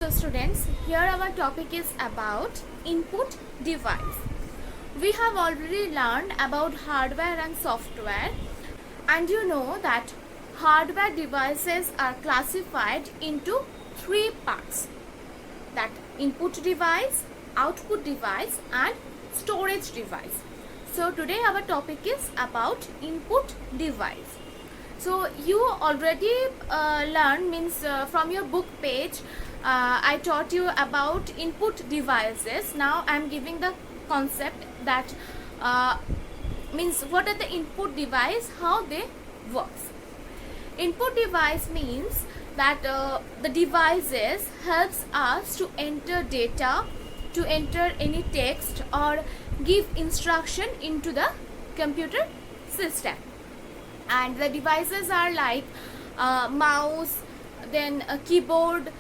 So students, here our topic is about input device. We have already learned about hardware and software, and you know that hardware devices are classified into three parts, that input device, output device and storage device. So today our topic is about input device. So you already learned, means from your book page I taught you about input devices. Now I am giving the concept that means what are the input device, how they works. Input device means that the devices helps us to enter data, to enter any text or give instruction into the computer system. And the devices are like mouse, then a keyboard,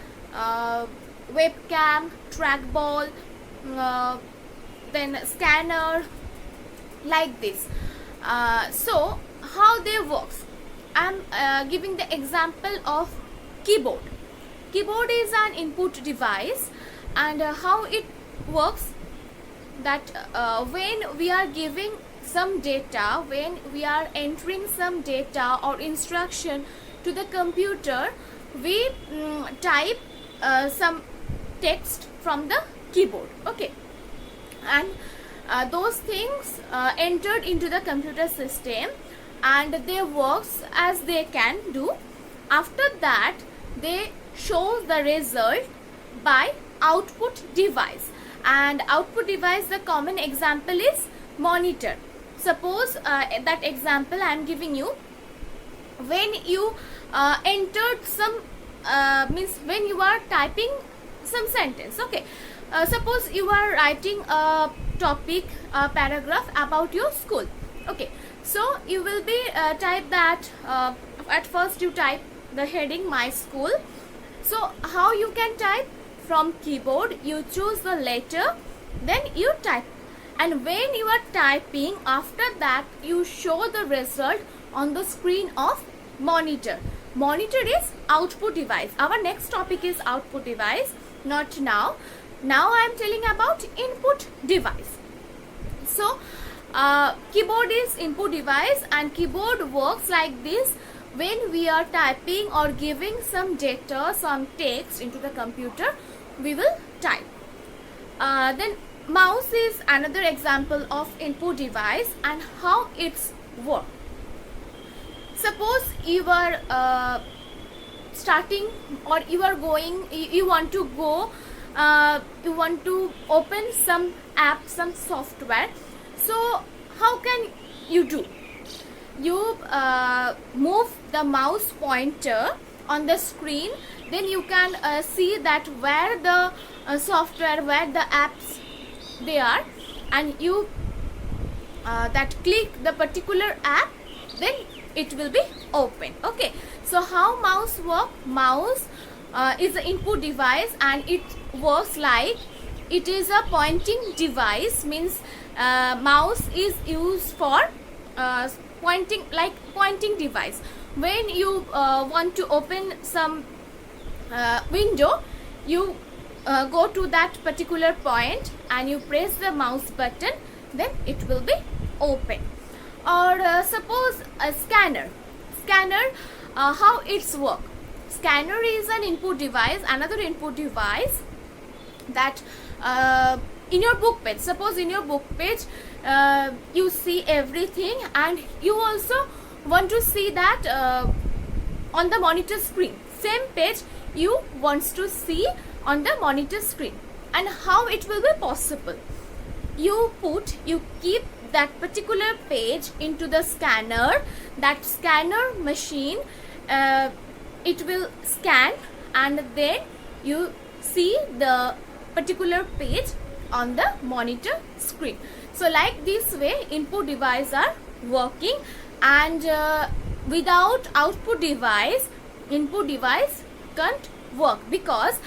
webcam, trackball, then scanner, like this. So how they works? I'm giving the example of keyboard. Keyboard is an input device, and how it works, that when we are giving some data, when we are entering some data or instruction to the computer, we type some text from the keyboard, okay, and those things entered into the computer system and they works as they can do. After that they show the result by output device, and output device, the common example is monitor. Suppose that example I am giving you, when you entered some means when you are typing some sentence, okay, suppose you are writing a topic, a paragraph about your school, okay, so you will be type that at first you type the heading my school. So how you can type? From keyboard you choose the letter, then you type, and when you are typing, after that you show the result on the screen of monitor. Monitor is output device. Our next topic is output device, not now. Now I am telling about input device. So keyboard is input device, and keyboard works like this. When we are typing or giving some data, some text into the computer, we will type. Then mouse is another example of input device, and how it's work. Suppose you are starting, or you are going, you want to go, you want to open some app, some software. So how can you do? You move the mouse pointer on the screen, then you can see that where the software, where the apps they are, and you that click the particular app, then it will be open, okay. So how mouse work? Mouse is an input device, and it works like, it is a pointing device, means mouse is used for pointing, like pointing device. When you want to open some window, you go to that particular point and you press the mouse button, then it will be open. Or suppose a scanner. How it's work? Scanner is an input device, another input device, that in your book page, suppose in your book page you see everything, and you also want to see that on the monitor screen. Same page you wants to see on the monitor screen. And how it will be possible? You keep that particular page into the scanner. That scanner machine, it will scan, and then you see the particular page on the monitor screen. So like this way input device are working, and without output device, input device can't work, because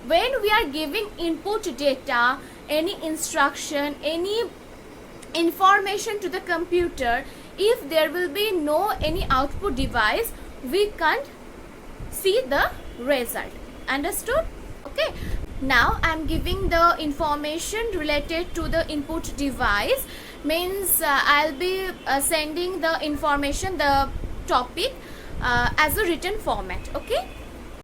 when we are giving input data, any instruction, any information to the computer, if there will be no any output device, we can't see the result. Understood? Okay, now I'm giving the information related to the input device, means I'll be sending the information, the topic as a written format. Okay,